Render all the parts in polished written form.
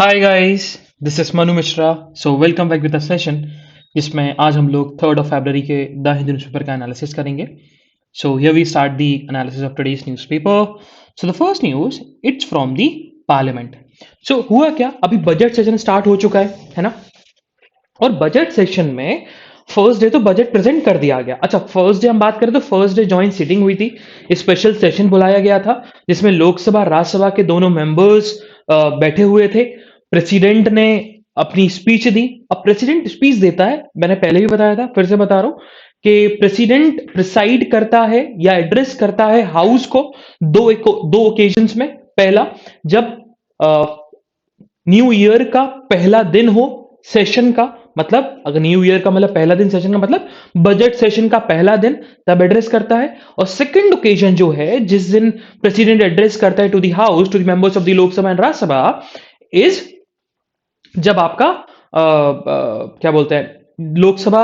Hi guys, this is Manu Mishra. So welcome back with the session जिसमें आज हम लोग 3 फरवरी के द हिंदू न्यूज़पेपर का एनालिसिस करेंगे। So here we start the analysis of today's newspaper. So the first news it's from the parliament. So हुआ क्या, अभी बजट सेशन स्टार्ट हो चुका है ना। और बजट सेशन में फर्स्ट डे तो बजट प्रेजेंट कर दिया गया। अच्छा, फर्स्ट डे हम बात करें तो फर्स्ट डे जॉइंट सीटिंग हुई थी, स्पेशल सेशन बुलाया गया था जिसमें लोकसभा राज्यसभा के दोनों मेंबर्स बैठे हुए थे। प्रेसिडेंट ने अपनी स्पीच दी। अब प्रेसिडेंट स्पीच देता है, मैंने पहले भी बताया था, फिर से बता रहा हूं कि प्रेसिडेंट प्रिसाइड करता है या एड्रेस करता है हाउस को दो ओकेजन्स में। पहला, जब न्यू ईयर का पहला दिन हो सेशन का, मतलब अगर न्यू ईयर का मतलब पहला दिन सेशन का मतलब बजट सेशन का पहला दिन, तब एड्रेस करता है। और सेकंड ओकेजन जो है जिस दिन प्रेसिडेंट एड्रेस करता है to the house, to the members of the Lok Sabha and Rajya Sabha, is जब आपका क्या बोलते हैं, लोकसभा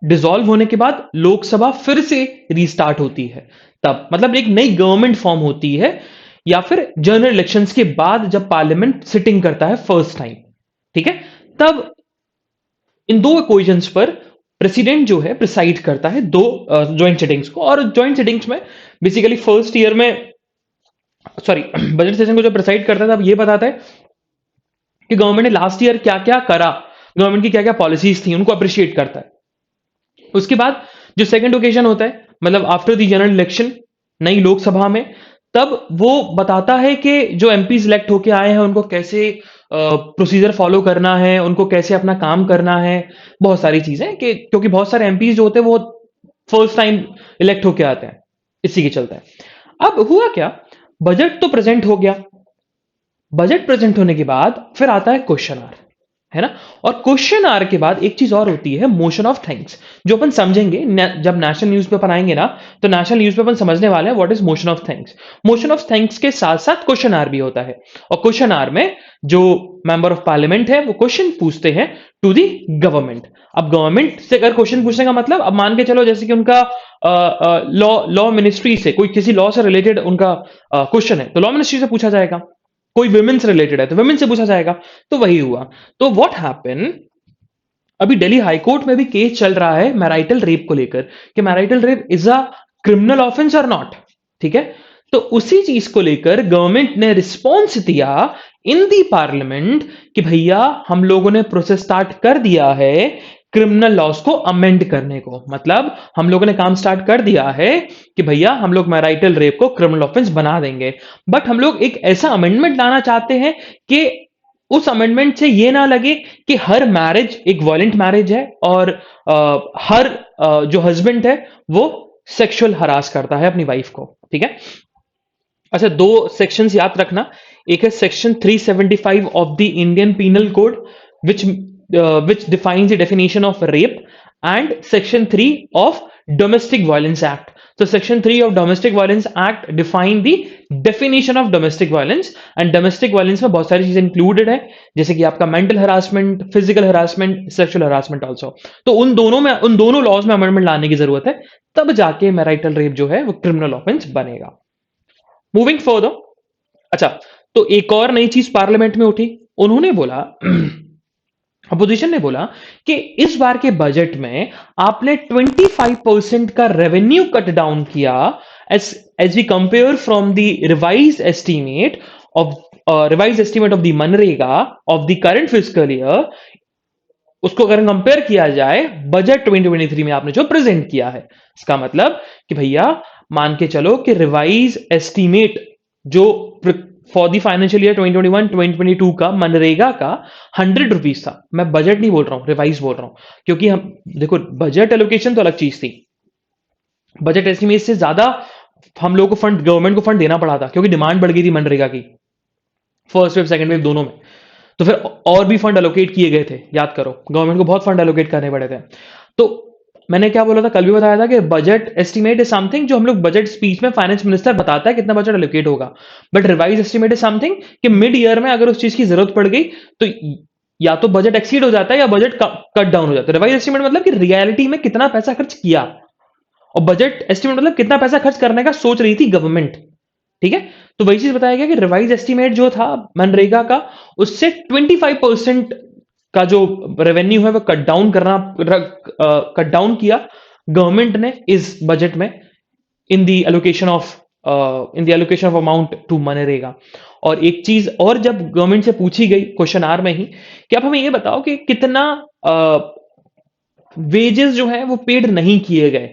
डिसॉल्व होने के बाद लोकसभा फिर से रीस्टार्ट होती है, तब मतलब एक नई गवर्नमेंट फॉर्म होती है, या फिर जनरल इलेक्शंस के बाद जब पार्लियामेंट सिटिंग करता है फर्स्ट टाइम। ठीक है, तब इन दो इक्वेशंस पर प्रेसिडेंट जो है प्रिसाइड करता है दो ज्वाइंट सिटिंग्स को। और ज्वाइंट सिटिंग्स में बेसिकली फर्स्ट ईयर में, सॉरी, बजट सेशन को जो प्रिसाइड करता है तब ये बताता है कि गवर्नमेंट ने लास्ट ईयर क्या क्या करा, गवर्नमेंट की क्या क्या पॉलिसीज थी, उनको अप्रिशिएट करता है। उसके बाद जो सेकंड ओकेजन होता है, मतलब आफ्टर द जनरल इलेक्शन नई लोकसभा में, तब वो बताता है कि जो एमपी इलेक्ट होके आए हैं उनको कैसे प्रोसीजर फॉलो करना है, उनको कैसे अपना काम करना है, बहुत सारी चीजें, कि क्योंकि बहुत सारे एमपी जो होते हैं वो फर्स्ट टाइम इलेक्ट होके आते हैं, इसी के चलता है। अब हुआ क्या, बजट तो प्रेजेंट हो गया। बजट प्रेजेंट होने के बाद फिर आता है क्वेश्चन आवर, है ना। और क्वेश्चन आवर के बाद एक चीज और होती है, मोशन ऑफ थैंक्स, जो अपन समझेंगे जब नेशनल न्यूज़पेपर आएंगे ना, तो नेशनल न्यूज़पेपर समझने वाले हैं what is motion of thanks. Motion of thanks के साथ साथ क्वेश्चन आवर भी होता है। और क्वेश्चन आवर में जो मेंबर ऑफ पार्लियामेंट है वो क्वेश्चन पूछते हैं टू दी गवर्नमेंट। अब गवर्नमेंट से अगर क्वेश्चन पूछने का मतलब, अब मान के चलो जैसे कि उनका लॉ लॉ मिनिस्ट्री से कोई किसी लॉ से रिलेटेड उनका क्वेश्चन है, तो लॉ मिनिस्ट्री से पूछा जाएगा। कोई विमेन से रिलेटेड है तो विमेन से पूछा जाएगा। तो वही हुआ। तो व्हाट हैपन, अभी दिल्ली हाईकोर्ट में भी केस चल रहा है मैराइटल रेप को लेकर, कि marital rape is a criminal offence और नॉट। ठीक है, तो उसी चीज को लेकर गवर्नमेंट ने रिस्पॉन्स दिया इन दी पार्लियामेंट कि भैया हम लोगों ने प्रोसेस स्टार्ट कर दिया है क्रिमिनल लॉस को अमेंड करने को। मतलब हम लोगों ने काम स्टार्ट कर दिया है कि भैया हम लोग मैराइटल रेप को क्रिमिनल ऑफेंस बना देंगे, बट हम लोग एक ऐसा अमेंडमेंट लाना चाहते हैं कि उस अमेंडमेंट से ये ना लगे कि हर मैरिज एक वायलेंट मैरिज है और हर जो हस्बैंड है वो सेक्सुअल हरास करता है अपनी वाइफ को। ठीक है, अच्छा, दो सेक्शंस याद रखना। एक है section 375 of the Indian penal code, which which defines the definition of rape, and section 3 of domestic violence act. तो section 3 of domestic violence act define the definition of domestic violence, and domestic violence में बहुत सारी चीजें included है, जैसे कि आपका mental harassment, physical harassment, sexual harassment also. तो उन दोनों लॉज में अमेंडमेंट लाने की जरूरत है, तब जाके मैराइटल रेप जो है वो क्रिमिनल ऑफेंस बनेगा। मूविंग फर्दर, अच्छा, तो एक और नई चीज पार्लियामेंट में उठी। उन्होंने बोला अपोजिशन ने बोला कि इस बार के बजट में आपने 25% का रेवेन्यू कट डाउन किया, as as we compare from the revise estimate of the MNREGA of the current physical year. उसको अगर कंपेयर किया जाए बजट 2023 में आपने जो प्रेजेंट किया है, इसका मतलब कि भैया मान के चलो कि रिवाइज एस्टीमेट जो फॉर दी फाइनेंशियल ईयर 2021-2022 का मनरेगा का 100 रुपीज था। मैं बजट नहीं बोल रहा हूं, रिवाइज बोल रहा हूं, क्योंकि हम देखो बजट एलोकेशन तो अलग चीज थी, बजट एस्टीमेट से ज्यादा हम लोग को फंड, गवर्नमेंट को फंड देना पड़ा था क्योंकि डिमांड बढ़ गई थी मनरेगा की, फर्स्ट वेव सेकंड वेव दोनों में। तो फिर और भी फंड एलोकेट किए गए थे, याद करो, गवर्नमेंट को बहुत फंड एलोकेट करने पड़े थे। तो मैंने क्या बोला था, कल भी बताया था कि बजट एस्टीमेट इज समथिंग जो हम लोग बजट स्पीच में फाइनेंस मिनिस्टर बताता है कितना बजट एलोकेट होगा, but revise estimate is something कि मिड ईयर में अगर उस चीज की जरूरत पड़ गई तो या तो बजट एक्सीड हो जाता है या बजट कट डाउन हो जाता है। रिवाइज एस्टीमेट मतलब कि रियलिटी में कितना पैसा खर्च किया, और बजट एस्टीमेट मतलब कितना पैसा खर्च करने का सोच रही थी गवर्नमेंट। ठीक है। तो वही चीज बताया गया कि रिवाइज एस्टीमेट जो था मनरेगा का, उससे 25% का जो रेवेन्यू है वो कट डाउन किया गवर्नमेंट ने इस बजट में, in the allocation of amount to MNREGA. और एक चीज और जब गवर्नमेंट से पूछी गई क्वेश्चन आर में ही कि आप हमें ये बताओ कि कितना वेजेस जो है वो पेड नहीं किए गए,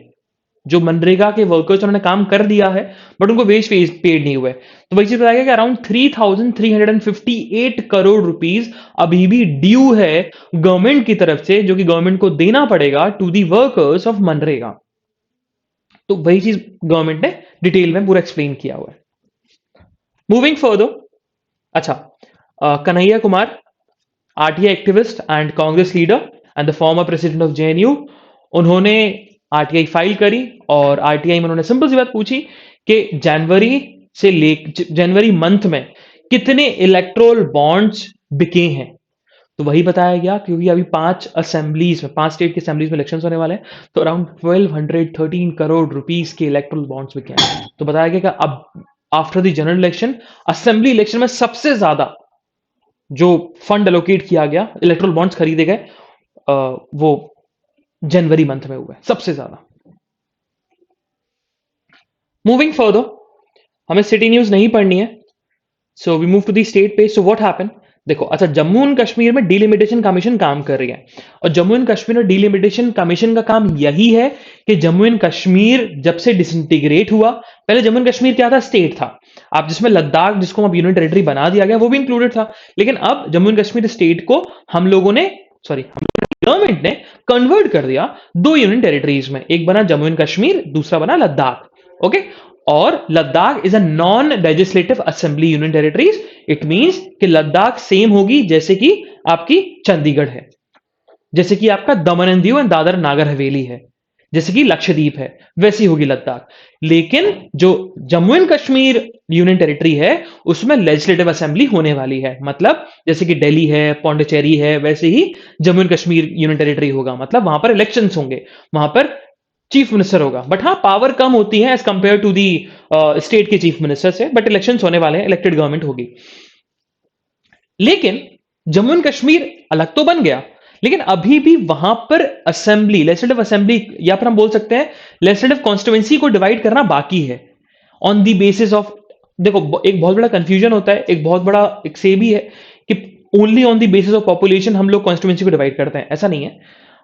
जो मनरेगा के वर्कर्स उन्होंने काम कर दिया है बट उनको वेज पेड नहीं हुए। तो वही चीज बताया गया कि अराउंड 3,358 करोड़ रुपीस अभी भी ड्यू है गवर्नमेंट की तरफ से, जो कि गवर्नमेंट को देना पड़ेगा to the workers of MNREGA. तो वही चीज गवर्नमेंट ने डिटेल में पूरा एक्सप्लेन किया हुआ है। मूविंग फर्दर, अच्छा, Kanhaiya Kumar, RTI activist and Congress leader and the former president of JNU, उन्होंने आरटीआई फाइल करी और आरटीआई में उन्होंने सिंपल सी बात पूछी कि जनवरी मंथ में कितने इलेक्ट्रोल बॉन्ड्स बिके हैं। तो वही बताया गया, क्योंकि अभी 5 स्टेट की असेंबलीज में इलेक्शंस होने वाले हैं, तो अराउंड 1213 करोड़ रुपीस के इलेक्ट्रोल बॉन्ड्स बिके हैं। तो बताया गया कि अब after the general election, assembly election में सबसे ज्यादा जो फंड एलोकेट किया गया, इलेक्ट्रोल बॉन्ड्स खरीदे गए, वो जनवरी मंथ में हुआ है सबसे ज्यादा। मूविंग फर्दर, हमें सिटी न्यूज नहीं पढ़नी है, so we move to the state page. So what happen, देखो, अच्छा, जम्मू एंड कश्मीर में डिलिमिटेशन कमीशन काम कर रही है, और जम्मू एंड कश्मीर में डिलिमिटेशन कमीशन का काम यही है कि जम्मू एंड कश्मीर जब से डिसइंटीग्रेट हुआ, पहले जम्मू एंड कश्मीर क्या था, स्टेट था, आप जिसमें लद्दाख, जिसको अब यूनियन टेरिटरी बना दिया गया, वो भी इंक्लूडेड था। लेकिन अब जम्मू एंड कश्मीर स्टेट को हम लोगों ने, गवर्नमेंट ने कन्वर्ट कर दिया दो यूनियन टेरिटरीज में, एक बना जम्मू एंड कश्मीर, दूसरा बना लद्दाख। ओके, और Ladakh is a non legislative assembly union territories. It means कि लद्दाख सेम होगी जैसे कि आपकी चंडीगढ़ है, जैसे कि आपका दमन एंड दीव एंड दादर नागर हवेली है, जैसे कि लक्षद्वीप है, वैसी होगी लद्दाख। लेकिन जो Jammu and Kashmir union territory है, उसमें लेजिस्लेटिव असेंबली होने वाली है, मतलब जैसे कि दिल्ली है, पौंडीचेरी है, वैसे ही Jammu and Kashmir union territory होगा, मतलब वहां पर इलेक्शंस होंगे, वहां पर चीफ मिनिस्टर होगा, बट हाँ पावर कम होती है as compare to the state के चीफ मिनिस्टर से, बट इलेक्शंस होने वाले हैं, इलेक्टेड गवर्नमेंट होगी। लेकिन जम्मू एंड कश्मीर अलग तो बन गया, लेकिन अभी भी वहां पर असेंबली, लेजिस्लेटिव असेंबली, या फिर हम बोल सकते हैं लेजिस्लेटिव कॉन्स्टिट्यूएंसी को डिवाइड करना बाकी है ऑन द बेसिस ऑफ, देखो एक बहुत बड़ा कंफ्यूजन होता है, एक बहुत बड़ा एक से भी है कि only on the basis of population हम लोग कॉन्स्टिट्यूएंसी को डिवाइड करते हैं, ऐसा नहीं है।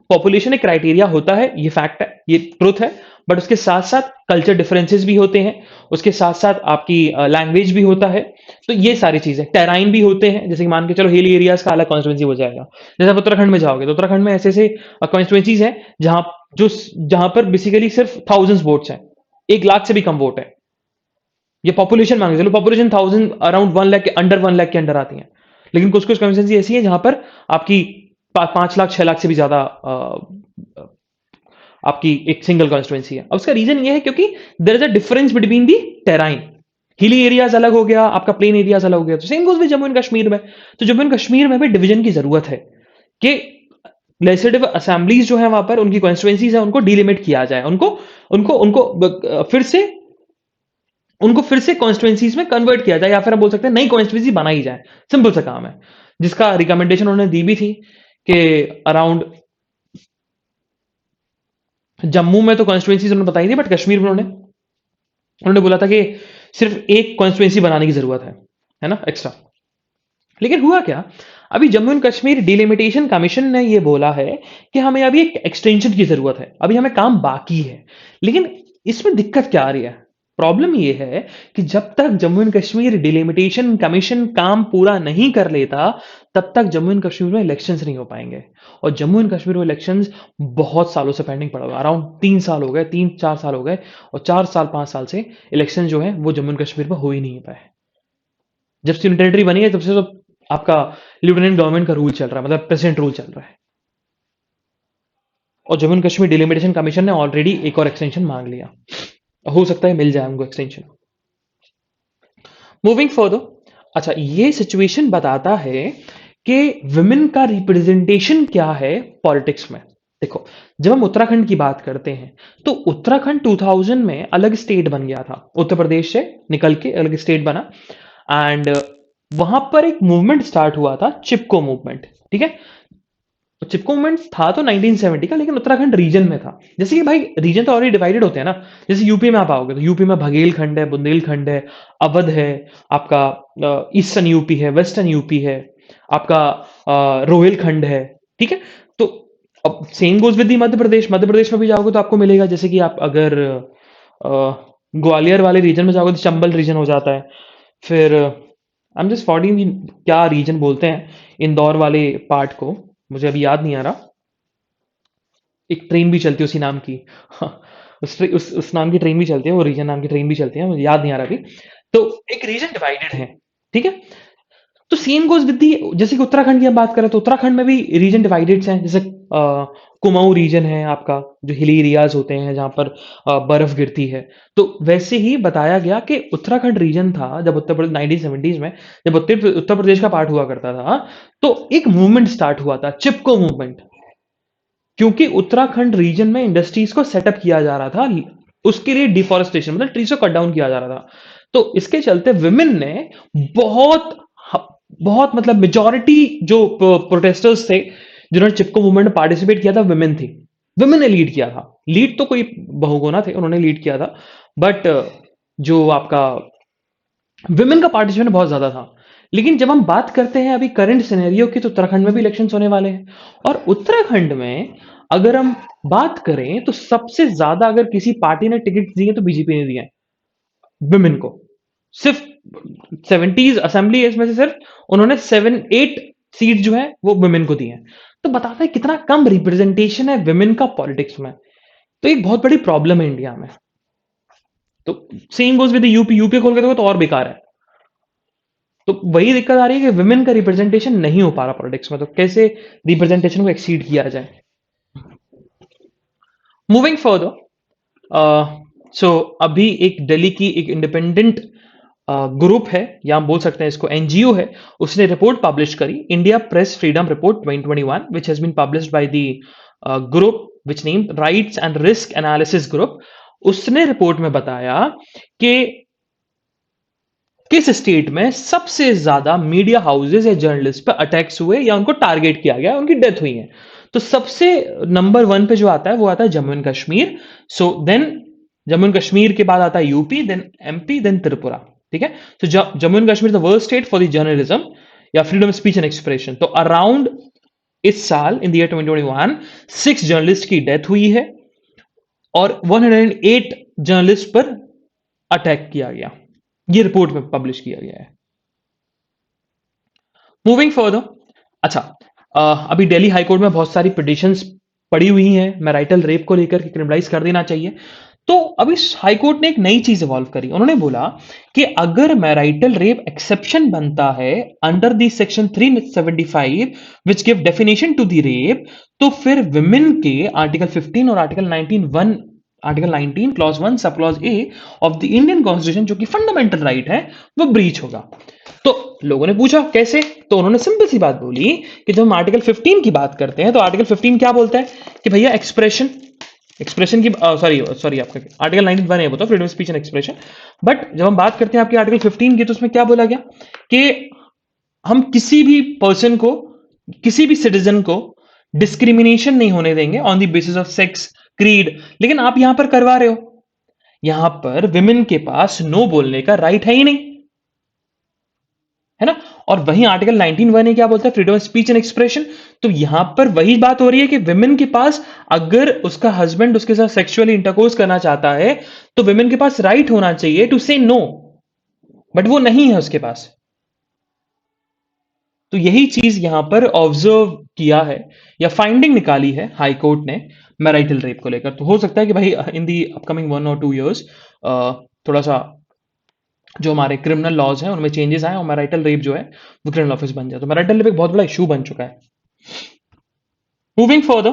पॉपुलेशन एक क्राइटेरिया होता है, ये फैक्ट है, ये ट्रुथ है, बट उसके साथ साथ कल्चर डिफरेंसेस भी होते हैं, उसके साथ साथ आपकी लैंग्वेज भी होता है, तो ये सारी चीजें, टेराइन भी होते हैं, जैसे कि मान के चलो हिल एरियाज का अलग कॉन्स्टिट्यूंसी हो जाएगा, जैसे आप उत्तराखंड में जाओगे तो उत्तराखंड में ऐसे ऐसे कॉन्स्टिट्यूंसीज हैं जहां पर बेसिकली सिर्फ थाउजेंड्स वोट्स हैं, 1 लाख से भी कम वोट है, ये पॉपुलेशन मान के चलो, पॉपुलेशन 1000 अराउंड 1 लाख के अंडर, 1 लाख के अंडर आती है। लेकिन कुछ कुछ कॉन्स्टिट्यूंसी ऐसी है जहां पर आपकी 5 लाख 6 लाख से भी ज्यादा आपकी एक सिंगल कॉन्स्टिट्यूंसी है। अब उसका रीजन ये है क्योंकि there is a difference between the terrain, hilly areas अलग हो गया, आपका प्लेन एरियाज अलग हो गया, तो सेम गोज भी जम्मू एंड कश्मीर में। तो जम्मू एंड कश्मीर में भी डिवीजन की जरूरत है कि लेजिस्लेटिव असेंबलीज जो है वहां पर उनकी कॉन्स्टिट्यूंसीज है, उनको डिलिमिट किया जाए, उनको उनको उनको फिर से कॉन्स्टिट्यूंसीज में कन्वर्ट किया जाए, या फिर आप बोल सकते हैं नई कॉन्स्टिट्यूंसी बनाई जाए, सिंपल सा काम है, जिसका रिकमेंडेशन उन्होंने दी भी थी कि अराउंड जम्मू में तो कॉन्स्टिट्यूंसीज उन्होंने बताई थी, बट कश्मीर में उन्होंने बोला था कि सिर्फ एक कॉन्स्टिट्यूंसी बनाने की जरूरत है ना, एक्स्ट्रा। लेकिन हुआ क्या, अभी Jammu and Kashmir delimitation commission ने यह बोला है कि हमें अभी एक एक्सटेंशन की जरूरत है, अभी हमें काम बाकी है। लेकिन इसमें दिक्कत क्या आ रही है, प्रॉब्लम यह है कि जब तक Jammu and Kashmir delimitation commission काम पूरा नहीं कर लेता, तब तक जम्मू एंड कश्मीर में इलेक्शंस नहीं हो पाएंगे। और जम्मू एंड कश्मीर में इलेक्शंस बहुत सालों से पेंडिंग पड़ा हुआ, अराउंड 3 साल हो गए, 3-4 साल हो गए, और 4-5 साल से इलेक्शन जो है वो जम्मू एंड कश्मीर में हो ही नहीं पाए। जब से यूनियन टेरिटरी बनी है तब से तो आपका लेफ्टिनेंट गवर्नमेंट का रूल चल रहा है, मतलब प्रेसिडेंट रूल चल रहा है, और Jammu and Kashmir delimitation commission ने ऑलरेडी एक और एक्सटेंशन मांग लिया, हो सकता है मिल जाए उनको एक्सटेंशन। मूविंग फर्दर, अच्छा, ये सिचुएशन बताता है कि विमेन का रिप्रेजेंटेशन क्या है पॉलिटिक्स में। देखो, जब हम उत्तराखंड की बात करते हैं तो उत्तराखंड 2000 में अलग स्टेट बन गया था, उत्तर प्रदेश से निकल के अलग स्टेट बना। एंड वहां पर एक मूवमेंट स्टार्ट हुआ था, चिपको मूवमेंट। ठीक है, तो चिपको मूवमेंट था तो 1970 का, लेकिन उत्तराखंड रीजन में था। जैसे कि भाई रीजन तो ऑलरेडी डिवाइडेड होते हैं ना। जैसे यूपी में आप आओगे तो यूपी में बघेलखंड है, बुंदेलखंड है, अवध है, आपका ईस्टर्न यूपी है, वेस्टर्न यूपी है, आपका रोहिलखंड है। ठीक है, तो अब सेम गोज विद दी मध्य प्रदेश। मध्य प्रदेश में भी जाओगे तो आपको मिलेगा, जैसे कि आप अगर ग्वालियर वाले रीजन में जाओगे तो चंबल रीजन हो जाता है। फिर आई एम जस्ट फॉरगेटिंग क्या रीजन बोलते हैं इंदौर वाले पार्ट को, मुझे अभी याद नहीं आ रहा। एक ट्रेन भी चलती है उसी नाम की। हाँ, उस नाम की ट्रेन भी चलती है, वो रीजन नाम की ट्रेन भी चलती है, मुझे याद नहीं आ रहा अभी। तो एक रीजन डिवाइडेड है। ठीक है, तो सेम गोज विद दी, जैसे कि उत्तराखंड की हम बात करें तो उत्तराखंड में भी रीजन डिवाइडेड हैं। जैसे कुमाऊं रीजन है आपका, जो हिली एरियाज होते हैं जहां पर बर्फ गिरती है। तो वैसे ही बताया गया कि उत्तराखंड रीजन था जब उत्तर प्रदेश 1970s में, जब उत्तर प्रदेश का पार्ट हुआ करता था, तो एक मूवमेंट स्टार्ट हुआ था, चिपको मूवमेंट। क्योंकि उत्तराखंड रीजन में इंडस्ट्रीज को सेटअप किया जा रहा था, उसके लिए डिफॉरेस्टेशन मतलब ट्रीज को कट डाउन किया जा रहा था। तो इसके चलते विमेन ने बहुत बहुत मतलब मेजॉरिटी जो प्रोटेस्टर्स थे जिन्होंने चिपको मूवमेंट में पार्टिसिपेट किया था, विमेन थी। विमेन ने लीड किया था। लीड तो कोई बहुगुना थे, उन्होंने लीड किया था। बट जो आपका विमेन का पार्टिसिपेशन बहुत ज्यादा था। लेकिन जब हम बात करते हैं अभी करंट सिनेरियो की, तो उत्तराखंड में भी इलेक्शंस होने वाले हैं। और उत्तराखंड में अगर हम बात करें तो सबसे ज्यादा अगर किसी पार्टी ने टिकट दिए तो बीजेपी ने दिए हैं विमेन को। सिर्फ 70s असेंबली में से सिर्फ उन्होंने 7-8 सीट जो है वो विमेन को दी हैं। तो बताता है कितना कम रिप्रेजेंटेशन है विमेन का पॉलिटिक्स में। तो एक बहुत बड़ी प्रॉब्लम है इंडिया में। तो same goes with UP. UP खोल के देखो तो और बेकार है। तो वही दिक्कत आ रही है कि विमेन का रिप्रेजेंटेशन नहीं हो पा रहा पॉलिटिक्स में, तो कैसे रिप्रेजेंटेशन को एक्सीड किया जाए। मूविंग फर्दर, सो अभी एक दिल्ली की एक इंडिपेंडेंट ग्रुप है, या हम बोल सकते हैं इसको एनजीओ है, उसने रिपोर्ट पब्लिश करी, India press freedom report 2021, which has been published by the group which named rights and risk analysis group. उसने रिपोर्ट में बताया कि किस स्टेट में सबसे ज्यादा मीडिया हाउसेस या जर्नलिस्ट पर अटैक्स हुए या उनको टारगेट किया गया, उनकी डेथ हुई है। तो सबसे नंबर 1 पे जो आता है वो आता है Jammu and Kashmir. So then Jammu and Kashmir के बाद आता है UP, then MP, then Tripura. ठीक है, तो Jammu and Kashmir the worst state for the journalism या freedom of speech and expression. तो अराउंड इस साल इन द ईयर 2021 6 जर्नलिस्ट की डेथ हुई है और 108 जर्नलिस्ट पर अटैक किया गया। ये रिपोर्ट में पब्लिश किया गया है। मूविंग फर्दर, अच्छा, अभी दिल्ली हाईकोर्ट में बहुत सारी पिटिशंस पड़ी हुई हैं मैराइटल रेप को लेकर कि क्रिमिनलाइज कर देना चाहिए। तो अभी हाईकोर्ट ने एक नई चीज इवॉल्व करी। उन्होंने बोला कि अगर मैराइटल रेप एक्सेप्शन बनता है under the section 375 which give definition to the rape, तो फिर विमेन के आर्टिकल 15 और article 19 article 19 clause 1 sub clause A of the Indian constitution, जो कि फंडामेंटल राइट है, वो ब्रीच होगा। तो लोगों ने पूछा कैसे, तो उन्होंने सिंपल सी बात बोली कि जब हम आर्टिकल 15 की बात करते हैं तो आर्टिकल 15 क्या बोलता है कि भैया एक्सप्रेशन एक्सप्रेशन की सॉरी सॉरी आपका आर्टिकल 91 है वो तो freedom of speech and expression. But जब हम बात करते हैं आपके आर्टिकल 15 की, तो उसमें क्या बोला गया कि हम किसी भी पर्सन को, किसी भी सिटीजन को डिस्क्रिमिनेशन नहीं होने देंगे on the basis of sex, creed. लेकिन आप यहां पर करवा रहे हो, यहां पर विमेन के पास नो बोलने का राइट है ही नहीं, है ना। और वहीं आर्टिकल 19(1) क्या बोलता है, freedom of speech and expression. तो यहां पर वही बात हो रही है कि विमेन के पास, अगर उसका हस्बैंड उसके साथ सेक्सुअली इंटरकोर्स करना चाहता है, तो विमेन के पास राइट होना चाहिए टू से नो, बट वो नहीं है उसके पास। तो यही चीज यहां पर ऑब्जर्व किया है या फाइंडिंग निकाली है हाई कोर्ट ने मैराइटल रेप को लेकर। तो हो सकता है कि भाई इन दी अपकमिंग 1 or 2 years थोड़ा सा जो हमारे क्रिमिनल लॉज हैं उनमें चेंजेस आए और मैराइटल रेप जो है वो क्रिमिनल ऑफेंस बन जाए। तो मैराइटल रेप एक बहुत बड़ा इशू बन चुका है। मूविंग फर्दर,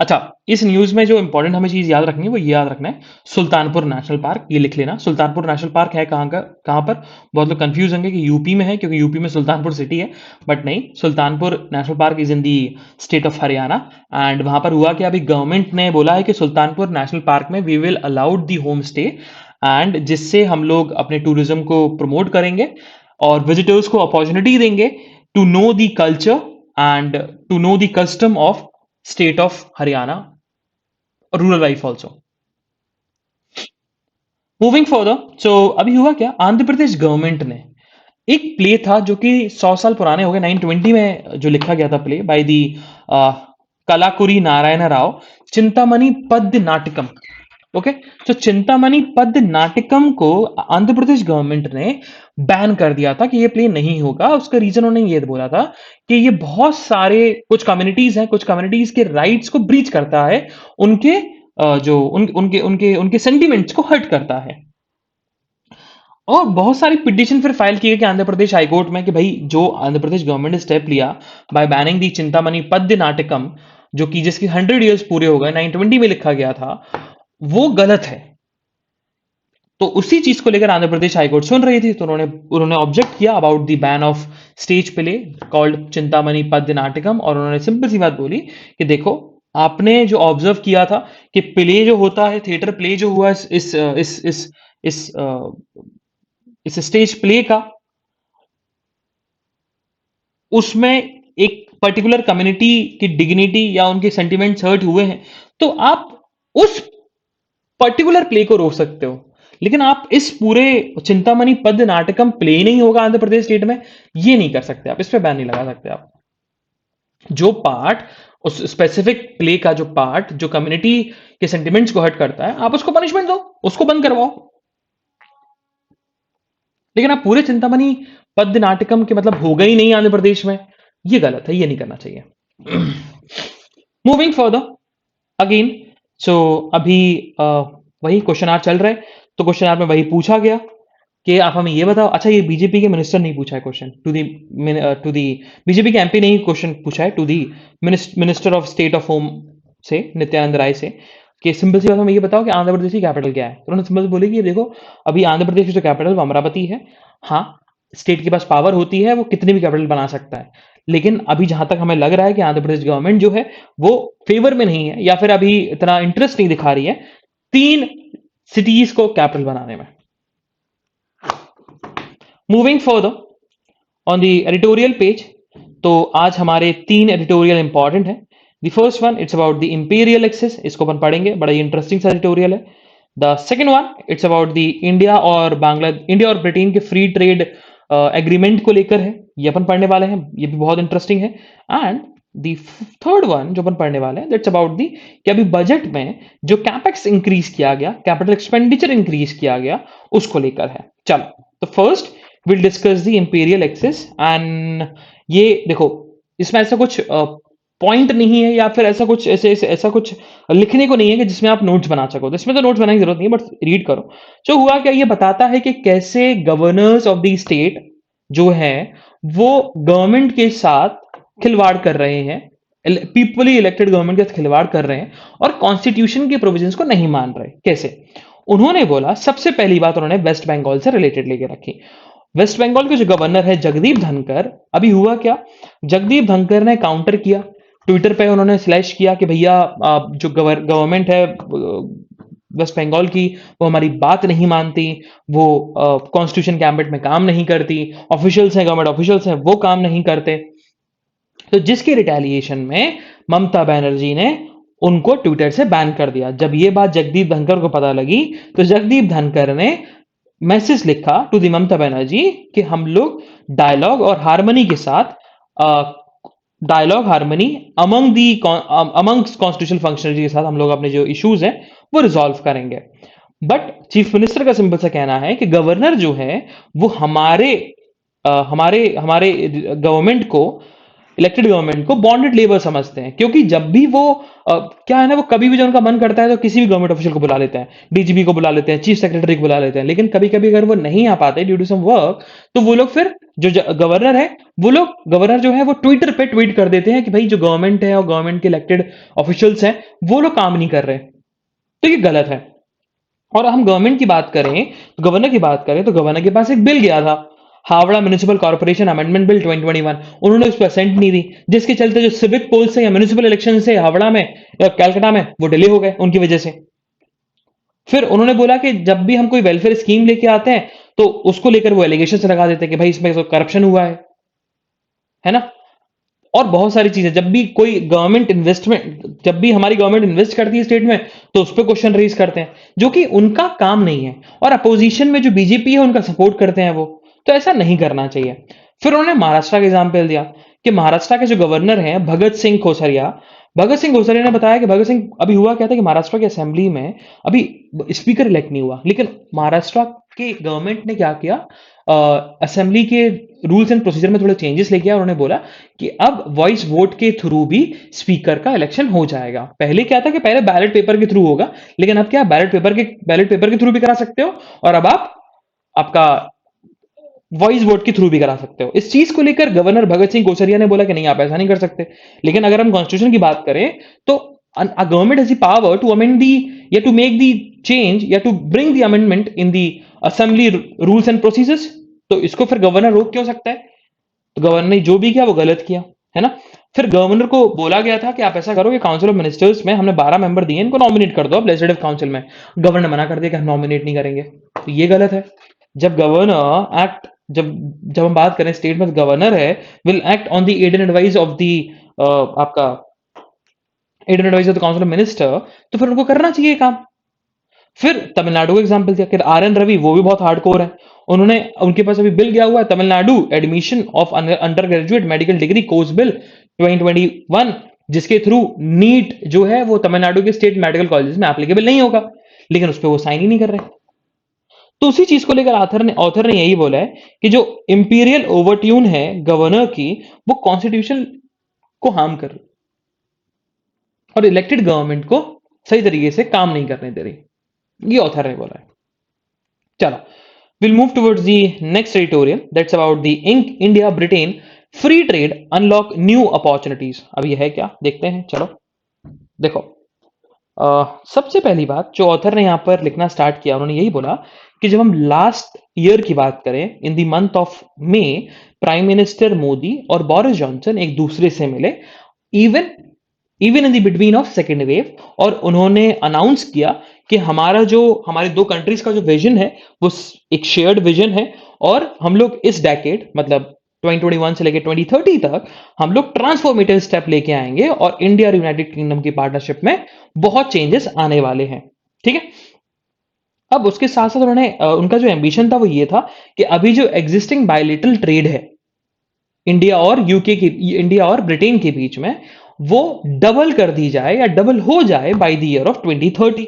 अच्छा, इस न्यूज में जो इंपॉर्टेंट हमें चीज याद रखनी है वो ये याद रखना है, सुल्तानपुर नेशनल पार्क, ये लिख लेना। सुल्तानपुर नेशनल पार्क है कहाँ का, कहाँ पर? बहुत लोग कंफ्यूज होंगे कि यूपी में है, क्योंकि यूपी में सुल्तानपुर सिटी है, बट नहीं, Sultanpur national park is in the state of Haryana. And वहां पर हुआ कि अभी गवर्नमेंट ने बोला है कि सुल्तानपुर नेशनल पार्क में we will allowed the home stay, and जिससे हम लोग अपने टूरिज्म को प्रमोट करेंगे और विजिटर्स को अपॉर्चुनिटी देंगे to know the culture and to know the custom of state of Haryana, rural life also. Moving further, so अभी हुआ क्या, आंध्र प्रदेश गवर्नमेंट ने एक प्ले था जो कि 100 साल पुराने हो गए, 920 में जो लिखा गया था play by the Kallakuri Narayana Rao, Chintamani Padya Natakam. Okay, तो चिंतामणि पद्य नाटकम को आंध्र प्रदेश गवर्नमेंट ने बैन कर दिया था कि ये प्ले नहीं होगा। उसका रीजन उन्होंने ये बोला था कि ये बहुत सारे कुछ कम्युनिटीज हैं, कुछ कम्युनिटीज के राइट्स को ब्रीच करता है, उनके जो उनके उनके उनके सेंटिमेंट्स को हर्ट करता है। और बहुत सारी पिटिशन फिर फाइल की गई कि आंध्र प्रदेश हाईकोर्ट में कि भाई जो आंध्र प्रदेश गवर्नमेंट ने स्टेप लिया बाय बैनिंग दी चिंतामणि पद्य नाटकम, जो कि जिसकी 100 ईयर्स पूरे हो गए, 920 में लिखा गया था, वो गलत है। तो उसी चीज को लेकर आंध्र प्रदेश हाईकोर्ट सुन रही थी, तो उन्होंने उन्होंने ऑब्जेक्ट किया about the ban of stage play called Chintamani Padya नाटकम। और उन्होंने सिंपल सी बात बोली कि देखो, आपने जो ऑब्जर्व किया था कि प्ले जो होता है, थिएटर प्ले जो हुआ इस इस स्टेज प्ले का, उसमें एक पर्टिकुलर कम्युनिटी की डिग्निटी या उनके सेंटिमेंट्स हर्ट हुए हैं, तो आप उस पर्टिकुलर प्ले को रोक सकते हो, लेकिन आप इस पूरे चिंतामणि पद्य नाटकम प्ले नहीं होगा आंध्र प्रदेश स्टेट में, ये नहीं कर सकते आप, इस पे बैन नहीं लगा सकते आप। जो पार्ट, उस स्पेसिफिक प्ले का जो पार्ट जो कम्युनिटी के सेंटिमेंट्स को हर्ट करता है, आप उसको पनिशमेंट दो, उसको बंद करवाओ, लेकिन आप पूरे चिंतामणि पद्य नाटकम के मतलब हो गई नहीं आंध्र प्रदेश में, ये गलत है, ये नहीं करना चाहिए। मूविंग फर्दर अगेन, सो अभी वही क्वेश्चन आर चल रहे हैं, तो क्वेश्चन आर में वही पूछा गया कि आप हमें ये बताओ। अच्छा, ये बीजेपी के मिनिस्टर नहीं पूछा है क्वेश्चन, टू दी बीजेपी के एमपी ने ही क्वेश्चन पूछा है to the minister of state of home से, नित्यानंद राय से, कि सिंपल सी बात हमें ये बताओ कि आंध्र प्रदेश की कैपिटल क्या है। तो उन्होंने सिंपल बोले कि ये देखो, अभी आंध्र प्रदेश की जो कैपिटल वो अमरावती है। हाँ, स्टेट के पास पावर होती है, वो कितनी भी कैपिटल बना सकता है, लेकिन अभी जहां तक हमें लग रहा है कि आंध्र प्रदेश गवर्नमेंट जो है वो फेवर में नहीं है, या फिर अभी इतना इंटरेस्ट नहीं दिखा रही है 3 सिटीज को कैपिटल बनाने में। Moving further on the editorial page, तो आज हमारे 3 एडिटोरियल इंपॉर्टेंट है। The first one it's about the imperial access, इसको अपन पढ़ेंगे, बड़ा इंटरेस्टिंग सा एडिटोरियल है। The second one it's about the India और ब्रिटेन के फ्री ट्रेड एग्रीमेंट को लेकर है, ये अपन पढ़ने वाले हैं, ये भी बहुत इंटरेस्टिंग है। एंड द थर्ड वन जो अपन पढ़ने वाले हैं, दैट्स अबाउट दी कि अभी बजट में जो कैपेक्स इंक्रीज किया गया, कैपिटल एक्सपेंडिचर इंक्रीज किया गया, उसको लेकर है। चलो, तो first will discuss the imperial access. And ये देखो, इसमें ऐसा कुछ पॉइंट नहीं है या फिर ऐसा कुछ ऐसा कुछ लिखने को नहीं है कि जिसमें आप नोट्स बना सको, तो इसमें तो नोट्स बनाने की जरूरत नहीं है, बट रीड करो। जो हुआ क्या, ये बताता है कि कैसे गवर्नर्स ऑफ द स्टेट जो है वो गवर्नमेंट के साथ खिलवाड़ कर रहे हैं, पीपली इलेक्टेड गवर्नमेंट के साथ खिलवाड़ कर रहे हैं और कॉन्स्टिट्यूशन के प्रोविजंस को नहीं मान रहे। कैसे? उन्होंने बोला, सबसे पहली बात उन्होंने वेस्ट बंगाल से रिलेटेड लेके रखी। वेस्ट बंगाल के जो गवर्नर है जगदीप धनकर, अभी हुआ क्या, जगदीप धनकर ने काउंटर किया, ट्विटर पे उन्होंने स्लैश किया कि भैया जो गवर्नमेंट है वेस्ट बंगाल की, वो हमारी बात नहीं मानती, वो कॉन्स्टिट्यूशन के एम्बिट में काम नहीं करती, ऑफिशियल्स हैं, गवर्नमेंट ऑफिशियल्स हैं, वो काम नहीं करते। तो जिसके रिटेलिएशन में ममता बनर्जी ने उनको ट्विटर से बैन कर दिया। जब ये बात जगदीप धनकर को पता लगी, तो जगदीप धनकर ने मैसेज लिखा टू दी ममता बनर्जी कि हम लोग डायलॉग और हार्मनी के साथ, dialogue harmony among constitutional functionary के साथ हम लोग अपने जो इश्यूज हैं वो रिजॉल्व करेंगे। बट चीफ मिनिस्टर का सिंपल सा कहना है कि गवर्नर जो है वो हमारे हमारे गवर्नमेंट को, इलेक्टेड गवर्नमेंट को बॉन्डेड लेबर समझते हैं, क्योंकि जब भी वो क्या है ना, वो कभी भी जो उनका मन करता है तो किसी भी गवर्नमेंट ऑफिशियल को बुला लेते हैं, डीजीपी को बुला लेते हैं, चीफ सेक्रेटरी को बुला लेते हैं, लेकिन कभी कभी अगर वो नहीं आ पाते ड्यू टू सम वर्क, तो वो लोग फिर जो गवर्नर है, वो लोग गवर्नर जो है वो ट्विटर पे ट्वीट कर देते हैं कि भाई जो गवर्नमेंट है और गवर्नमेंट के इलेक्टेड ऑफिशियल्स हैं वो लोग काम नहीं कर रहे। तो ये गलत है। और हम गवर्नमेंट की बात करें, गवर्नर की बात करें तो गवर्नर के पास एक बिल गया था, Howrah municipal corporation amendment bill 2021। उन्होंने उस पर असेंट नहीं दी, जिसके चलते जो सिविक पोल्स है या म्युनिसिपल इलेक्शन से हावड़ा में या कैलकाटा में वो डिले हो गए उनकी वजह से। फिर उन्होंने बोला कि जब भी हम कोई वेलफेयर स्कीम लेके आते हैं तो उसको लेकर वो एलिगेशन लगा देते हैं कि भाई इसमें तो करप्शन हुआ है ना। और बहुत सारी चीजें, जब भी कोई गवर्नमेंट इन्वेस्टमेंट, जब भी हमारी गवर्नमेंट इन्वेस्ट करती है स्टेट में तो उस पर क्वेश्चन रेज करते हैं, जो कि उनका काम नहीं है। और अपोजिशन में जो बीजेपी है उनका सपोर्ट करते हैं वो, तो ऐसा नहीं करना चाहिए। फिर उन्होंने महाराष्ट्र का एग्जाम्पल दिया कि महाराष्ट्र के जो गवर्नर हैं भगत सिंह कोश्यारी, भगत सिंह कोश्यारी ने बताया कि भगत सिंह, अभी हुआ क्या था कि महाराष्ट्र की असेंबली में अभी स्पीकर इलेक्ट नहीं हुआ, लेकिन महाराष्ट्र की गवर्नमेंट ने क्या किया, असेंबली के रूल्स एंड प्रोसीजर में थोड़े चेंजेस लेके आया। उन्होंने बोला कि अब वॉइस वोट के थ्रू भी स्पीकर का इलेक्शन हो जाएगा। पहले क्या था कि पहले बैलेट पेपर के थ्रू होगा, लेकिन अब क्या, बैलेट पेपर के थ्रू भी करा सकते हो और अब आप आपका वॉइस वोट के थ्रू भी करा सकते हो। इस चीज को लेकर गवर्नर भगत सिंह कोश्यारी ने बोला कि नहीं, आप ऐसा नहीं कर सकते। लेकिन अगर हम कॉन्स्टिट्यूशन की बात करें तो government has the power to amend the या टू मेक दी चेंज या to bring the amendment in the assembly rules and procedures. तो इसको फिर गवर्नर रोक क्यों सकता है? तो गवर्नर ने जो भी किया वो गलत किया, है ना। फिर गवर्नर को बोला गया था कि आप ऐसा करो कि काउंसिल ऑफ मिनिस्टर्स में हमने 12 मेंबर दिए, इनको नॉमिनेट कर दो आप लेजिस्लेटिव काउंसिल में। गवर्नर मना कर दिया कि हम नॉमिनेट नहीं करेंगे, तो ये गलत है। जब गवर्नर एक्ट, जब जब हम बात करें स्टेट में, गवर्नर है will act on the aid and advice of the आपका aid and advice of the council of minister, तो फिर उनको करना चाहिए काम। फिर तमिलनाडु का एग्जाम्पल दिया कि आर एन रवि, वो भी बहुत हार्डकोर है। उन्होंने, उनके पास अभी बिल गया हुआ है Tamil Nadu admission of under graduate medical degree course bill 2021, जिसके थ्रू नीट जो है वो तमिलनाडु के स्टेट मेडिकल कॉलेज में एप्लीकेबल नहीं होगा, लेकिन उस पर वो साइन ही नहीं कर रहे। तो उसी चीज को लेकर ऑथर ने यही बोला है कि जो इंपीरियल ओवरट्यून है गवर्नर की, वो कॉन्स्टिट्यूशन को हार्म कर रही और इलेक्टेड गवर्नमेंट को सही तरीके से काम नहीं करने दे रही। ये ऑथर ने बोला है। चलो, we'll move towards the next editorial, that's about the India Britain free trade unlock new opportunities। अब ये है क्या, देखते हैं। चलो देखो, सबसे पहली बात जो ऑथर ने यहाँ पर लिखना स्टार्ट किया, उन्होंने यही बोला कि जब हम लास्ट ईयर की बात करें, in the month of May, prime minister Modi और बोरिस जॉनसन एक दूसरे से मिले, even even in the between of second wave, और उन्होंने अनाउंस किया कि हमारे दो कंट्रीज का जो विजन है वो एक शेयर्ड विजन है, और हम लोग इस डेकेड, मतलब 2021 से लेकर 2030 तक हम लोग ट्रांसफॉर्मेटिव स्टेप लेके आएंगे और इंडिया और यूनाइटेड किंगडम की पार्टनरशिप में बहुत चेंजेस आने वाले हैं। ठीक है। अब उसके साथ साथ उन्होंने उनका जो एम्बिशन था वो ये था कि अभी जो एग्जिस्टिंग बायलेटरल ट्रेड है इंडिया और ब्रिटेन के बीच में, वो डबल कर दी जाए या डबल हो जाए बाय द ईयर ऑफ 2030।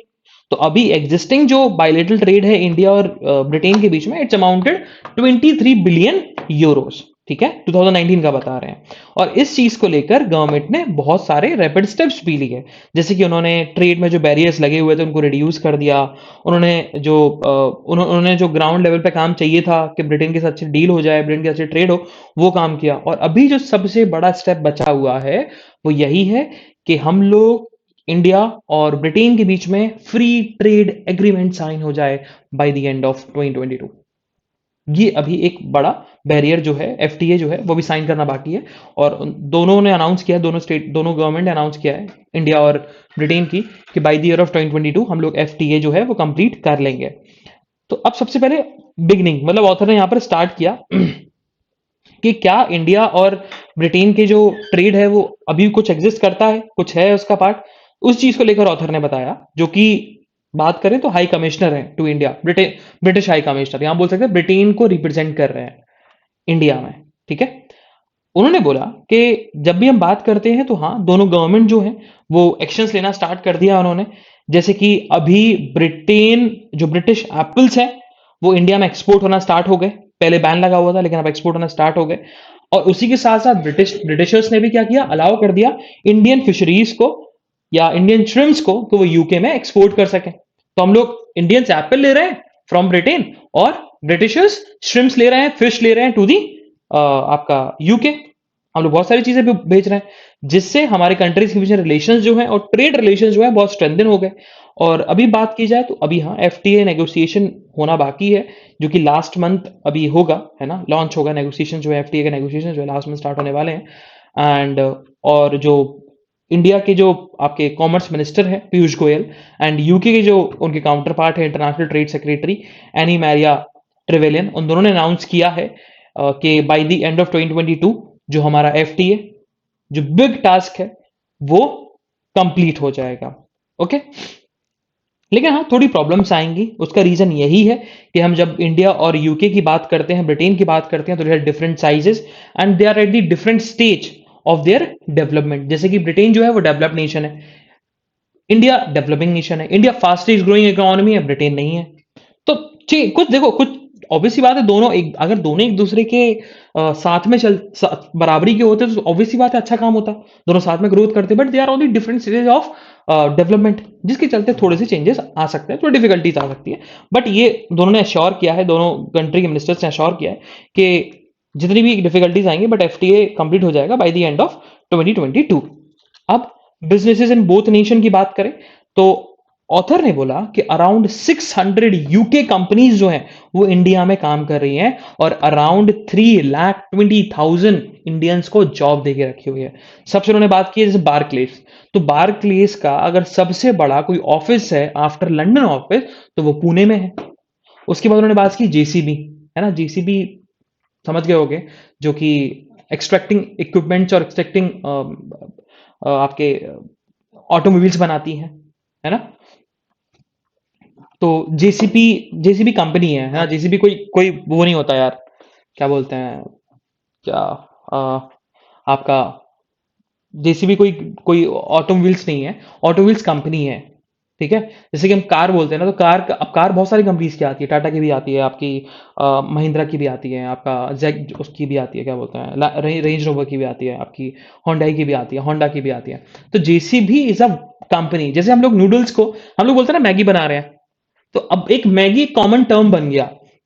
तो अभी एग्जिस्टिंग जो बायलेटरल ट्रेड है इंडिया और ब्रिटेन के बीच में, इट्स अमाउंटेड 23 बिलियन यूरोस। ठीक है, 2019 का बता रहे हैं। और इस चीज को लेकर गवर्नमेंट ने बहुत सारे रैपिड स्टेप्स भी लिए, जैसे कि उन्होंने ट्रेड में जो बैरियर्स लगे हुए थे उनको रिड्यूस कर दिया। उन्होंने जो ग्राउंड लेवल पे काम चाहिए था कि ब्रिटेन के साथ अच्छी डील हो जाए, ब्रिटेन के अच्छी ट्रेड हो, वो काम किया। और अभी जो सबसे बड़ा स्टेप बचा हुआ है वो यही है कि हम लोग इंडिया और ब्रिटेन के बीच में फ्री ट्रेड एग्रीमेंट साइन हो जाए बाय द एंड ऑफ 2022। ये अभी एक बड़ा बैरियर जो है, एफटीए जो है, वो भी साइन करना बाकी है। और दोनों ने अनाउंस किया, दोनों गवर्नमेंट ने अनाउंस किया है, इंडिया और ब्रिटेन की, कि बाय द ईयर ऑफ 2022 हम लोग एफटीए जो है वो कंप्लीट कर लेंगे। तो अब सबसे पहले बिगनिंग, मतलब ऑथर ने यहां पर स्टार्ट किया कि क्या इंडिया और ब्रिटेन के जो ट्रेड है वो अभी कुछ एग्जिस्ट करता है, कुछ है उसका पार्ट। उस चीज को लेकर ऑथर ने बताया, जो कि बात करें तो हाई कमिश्नर है to India, British high commissioner, यहां बोल सकते हैं ब्रिटेन को रिप्रेजेंट कर रहे हैं इंडिया में। ठीक है। उन्होंने बोला कि जब भी हम बात करते हैं तो हाँ, दोनों गवर्नमेंट जो है वो एक्शंस लेना स्टार्ट कर दिया उन्होंने। जैसे कि अभी जो ब्रिटिश एप्पल्स हैं वो इंडिया में एक्सपोर्ट होना स्टार्ट हो गए। पहले बैन लगा हुआ था, लेकिन अब एक्सपोर्ट होना स्टार्ट हो गए। और उसी के साथ साथ ब्रिटिशर्स ने भी क्या किया, अलाउ कर दिया इंडियन फिशरीज को या इंडियन श्रिम्स को कि वो यूके में एक्सपोर्ट कर सकें। तो हम लोग इंडियंस एप्पल ले रहे हैं फ्रॉम ब्रिटेन, और ब्रिटिशर्स श्रिम्स ले रहे हैं, फिश ले रहे हैं टू दी आपका यूके, हम लोग बहुत सारी चीजें भेज रहे हैं जिससे हमारे कंट्रीज के बीच रिलेशंस जो है और ट्रेड रिलेशंस जो है बहुत स्ट्रेंथन हो गए। और अभी बात की जाए तो अभी हाँ एफटीए नेगोशिएशन होना बाकी है, जो कि लास्ट मंथ अभी होगा, है ना, लॉन्च होगा नेगोशिएशन जो है, एफटीए के नेगोशिएशन जो है लास्ट मंथ स्टार्ट होने वाले हैं। एंड और जो इंडिया के जो आपके कॉमर्स मिनिस्टर है पीयूष गोयल, एंड यूके के जो उनके काउंटर पार्ट है international trade secretary Anne Marie Trevelyan, उन दोनों ने अनाउंस किया है कि बाय द एंड ऑफ 2022 जो हमारा एफटीए जो बिग टास्क है वो कंप्लीट हो जाएगा। ओके, लेकिन हाँ थोड़ी प्रॉब्लम्स आएंगी, उसका रीजन यही है कि हम जब इंडिया और यूके की बात करते हैं, ब्रिटेन की बात करते हैं, तो they are different sizes and they are at the different stage of their development. जैसे कि ब्रिटेन जो है वो डेवलप्ड नेशन है, इंडिया डेवलपिंग नेशन है, इंडिया फास्टेस्ट ग्रोइंग इकोनॉमी है, ब्रिटेन नहीं है। तो ठीक कुछ देखो, कुछ ऑब्वियसली बात है, दोनों एक अगर दोनों एक दूसरे के साथ में बराबरी के होते तो ऑब्वियसली बात है अच्छा काम होता, दोनों साथ में ग्रोथ करते, but they are on the different stage of development, जिसके चलते थोड़े से चेंजेस आ सकते हैं, थोड़ी डिफिकल्टीज आ सकती है। बट ये दोनों ने अश्योर किया है, दोनों कंट्री के मिनिस्टर्स ने अश्योर किया है कि जितनी भी डिफिकल्टीज आएंगी बट एफटीए कंप्लीट हो जाएगा बाय द एंड ऑफ 2022। अब बिजनेसेस इन बोथ नेशन की बात करें तो ऑथर ने बोला कि अराउंड 600 यूके कंपनीज जो हैं वो इंडिया में काम कर रही हैं और अराउंड 3,20,000 इंडियंस को जॉब देके रखी हुई है। सबसे उन्होंने बात की है जैसे बारक्लेस, तो बारक्लेस का अगर सबसे बड़ा कोई ऑफिस है आफ्टर लंदन ऑफिस तो वो पुणे में है। उसके बाद उन्होंने बात की जेसीबी, है ना, जेसीबी समझ गए होंगे, जो कि एक्सट्रैक्टिंग इक्विपमेंट्स और एक्सट्रैक्टिंग आपके ऑटोमोबाइल्स बनाती है ना। तो जेसीबी जेसीबी कंपनी है ना, जेसीबी कोई कोई वो नहीं होता यार, क्या बोलते हैं, क्या आपका जेसीबी कोई कोई ऑटोमोबाइल्स नहीं है, ऑटोमोबाइल्स कंपनी है, ठीक है। जैसे कि हम कार बोलते हैं ना, तो कार अब कार बहुत सारी कंपनीज की आती है, टाटा की भी आती है, आपकी महिंद्रा की भी आती है, आपका जेक उसकी भी आती है, क्या बोलते हैं, रेंज रोवर की भी आती है, आपकी होंडाई की भी आती है, होंडा की भी आती है। तो जेसीबी इज अ कंपनी। जैसे हम लोग नूडल्स को हम लोग बोलते हैं ना मैगी बना रहे हैं, तो अब एक मैगी कॉमन टर्म बन गया